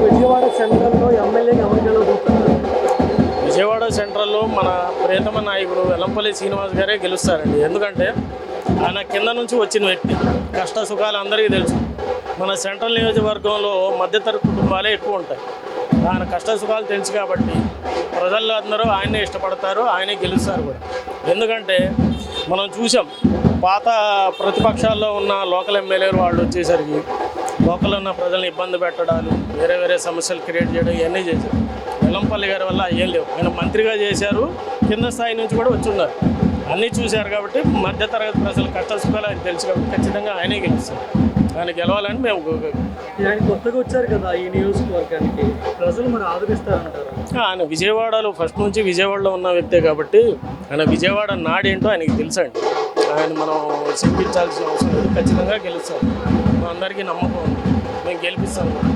విజయవాడ సెంట్రల్లో ఎమ్మెల్యేగా ఎవరు గెలవబోతున్నారు? విజయవాడ సెంట్రల్లో మన ప్రియతమ నాయకుడు వెల్లంపల్లి శ్రీనివాస్ గారే గెలుస్తారండి. ఎందుకంటే ఆయన కింద నుంచి వచ్చిన వ్యక్తి, కష్ట సుఖాలు అందరికీ తెలుసు. మన సెంట్రల్ నియోజకవర్గంలో మధ్యతరగతి కుటుంబాలే ఎక్కువ ఉంటాయి. ఆయన కష్ట సుఖాలు తెలుసు కాబట్టి ప్రజలు అందరూ ఆయనే ఇష్టపడతారు, ఆయనే గెలుస్తారు కూడా. ఎందుకంటే మనం చూసాం, పాత ప్రతిపక్షాల్లో ఉన్న లోకల్ ఎమ్మెల్యేలు వాళ్ళు వచ్చేసరికి లోకల్ ఉన్న ప్రజల్ని ఇబ్బంది పెట్టడాలు, వేరే వేరే సమస్యలు క్రియేట్ చేయడం, ఇవన్నీ చేశారు. వెల్లంపల్లి గారి వల్ల ఏం లేవు. ఆయన మంత్రిగా చేశారు, కింద స్థాయి నుంచి కూడా వచ్చున్నారు, అన్నీ చూశారు. కాబట్టి మధ్యతరగతి ప్రజలు కష్ట సుఖాలు ఆయన తెలుసు కాబట్టి ఖచ్చితంగా ఆయనే గెలుస్తారు. ఆయన గెలవాలని మేము ఆయన కొత్తగా వచ్చారు కదా ఈ నియోజకవర్గానికి, ప్రజలు మరి ఆదరిస్తారంటారు? ఆయన విజయవాడలో ఫస్ట్ నుంచి విజయవాడలో ఉన్న వ్యక్తే కాబట్టి ఆయన విజయవాడ నాడేంటో ఆయనకి తెలుసండి. ఆయన మనం చెప్పించాల్సిన అవసరం లేదు, ఖచ్చితంగా గెలుస్తాం. మా అందరికీ నమ్మకం ఉంది, మేము గెలిపిస్తాం కూడా.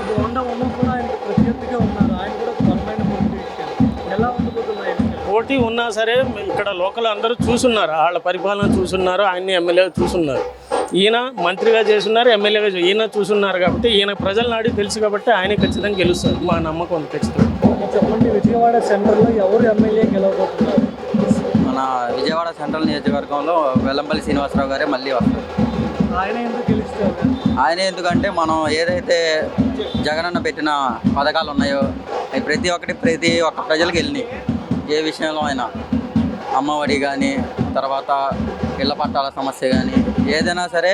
బోండా ఉమ్మ కూడా ఆయనకి ప్రత్యర్థిగా ఉన్నారు, ఆయన కూడా బలమైన పొలిటీషియన్. ఎలా ఉండబోతుంది ఆయన? పోటీ ఉన్నా సరే ఇక్కడ లోకల్ అందరూ చూసున్నారు, వాళ్ళ పరిపాలన చూసున్నారు, ఆయన్ని ఎమ్మెల్యేగా చూసున్నారు. ఈయన మంత్రిగా చేస్తున్నారు, ఎమ్మెల్యేగా ఈయన చూసున్నారు కాబట్టి ఈయన ప్రజల నాడి తెలుసు కాబట్టి ఆయన ఖచ్చితంగా గెలుస్తారు. మా నమ్మకం ఉంది ఖచ్చితంగా. చెప్పండి, విజయవాడ సెంట్రల్లో ఎవరు ఎమ్మెల్యే గెలవబోతున్నారు? మన విజయవాడ సెంట్రల్ నియోజకవర్గంలో వెల్లంపల్లి శ్రీనివాసరావు గారే మళ్ళీ వస్తారు. ఆయన ఎందుకు గెలుస్తారు? ఆయన ఎందుకంటే మనం ఏదైతే జగనన్న పెట్టిన పథకాలు ఉన్నాయో అవి ప్రతి ఒక్క ప్రజలకు వెళ్ళినాయి. ఏ విషయంలో అయినా అమ్మఒడి కానీ, తర్వాత ఇళ్ల పట్టాల సమస్య కానీ, ఏదైనా సరే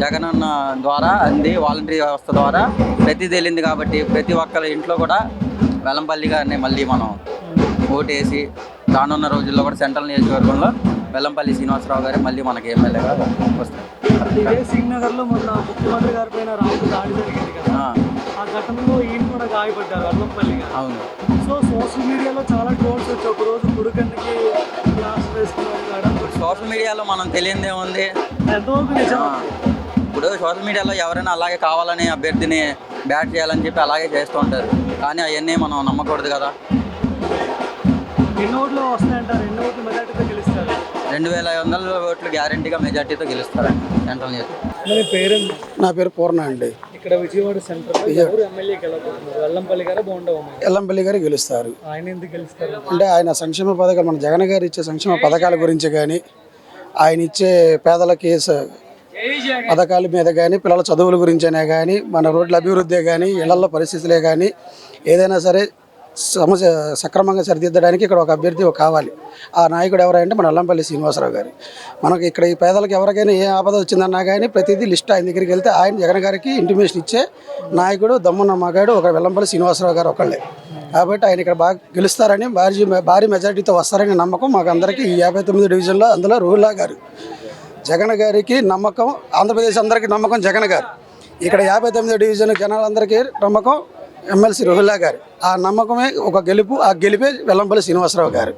జగనన్న ద్వారా అంది, వాలంటరీ వ్యవస్థ ద్వారా ప్రతిదీ వెళ్ళింది. కాబట్టి ప్రతి ఒక్కరి ఇంట్లో కూడా వెల్లంపల్లి గారిని మళ్ళీ మనం ఓటేసి రానున్న రోజుల్లో కూడా సెంట్రల్ నియోజకవర్గంలో వెల్లంపల్లి శ్రీనివాసరావు గారు మళ్ళీ మనకి ఎమ్మెల్యేగా వస్తారు. ఇదే సింగనగర్లో మొన్న ముఖ్యమంత్రి గారి పైన రాత్రి దాడి జరిగింది కదా, ఆ ఘటనలో ఈయన కూడా గాయపడ్డారు వెల్లంపల్లి గారు. అవును. సో సోషల్ మీడియాలో చాలా ట్రోల్స్ వచ్చి ఒకరోజు గుడికన్నుకి గ్లాస్ వేసుకున్నారు. సోషల్ మీడియాలో మనం తెలియదే ఉంది. ఎంతవరకు నిజం? ఇప్పుడు సోషల్ మీడియాలో ఎవరైనా అలాగే కావాలని అభ్యర్థిని బ్యాట్ చేయాలని చెప్పి అలాగే చేస్తూ ఉంటారు. కానీ అవన్నీ మనం నమ్మకూడదు కదా. ఎన్ని ఓట్లు వస్తాయంటారు? ఎన్ని ఓట్లు మెజార్టీతో గెలుస్తారు? 2500 ఓట్లు గ్యారంటీగా మెజార్టీతో గెలుస్తారండి సెంట్రల్ నియోజకవర్గం. నా పేరు పూర్ణ అండి. ఇక్కడ విజయవాడ సెంట్రల్ ఎవరు ఎమ్మెల్యే గెలవబోతున్నారు? వెల్లంపల్లి గారు, బోండా ఉమ్మ? వెల్లంపల్లి గారు గెలుస్తారు. ఆయన ఎందుకు గెలుస్తారు? అంటే ఆయన సంక్షేమ పథకాలు, మన జగన్ గారు ఇచ్చే సంక్షేమ పథకాల గురించి కానీ, ఆయన ఇచ్చే పేదలకి పథకాల మీద కానీ, పిల్లల చదువుల గురించైనా కానీ, మన రోడ్ల అభివృద్ధి కానీ, ఇళ్లలో పరిస్థితులే కానీ, ఏదైనా సరే సమస్య సక్రమంగా సరిదిద్దడానికి ఇక్కడ ఒక అభ్యర్థి కావాలి. ఆ నాయకుడు ఎవరంటే మన వెల్లంపల్లి శ్రీనివాసరావు గారు. మనకి ఇక్కడ ఈ పేదలకు ఎవరికైనా ఏ ఆపద వచ్చిందన్నా కానీ ప్రతిదీ లిస్ట్ ఆయన దగ్గరికి వెళ్తే ఆయన జగన్ గారికి ఇంటిమేషన్ ఇచ్చే నాయకుడు దమ్మున్న మగాడు ఒక వెల్లంపల్లి శ్రీనివాసరావు గారు ఒకళ్ళే. కాబట్టి ఆయన ఇక్కడ బాగా గెలుస్తారని, భారీ మెజారిటీతో వస్తారని నమ్మకం మాకు అందరికీ. ఈ 59 డివిజన్లో అందులో రోహిల్లా గారు, జగన్ గారికి నమ్మకం. ఆంధ్రప్రదేశ్ అందరికీ నమ్మకం జగన్ గారు. ఇక్కడ 59 డివిజన్ జనాలందరికీ నమ్మకం ఎమ్మెల్సీ రోహిల్లా గారు. ఆ నమ్మకమే ఒక గెలుపు. ఆ గెలిపే వెల్లంపల్లి శ్రీనివాసరావు గారు.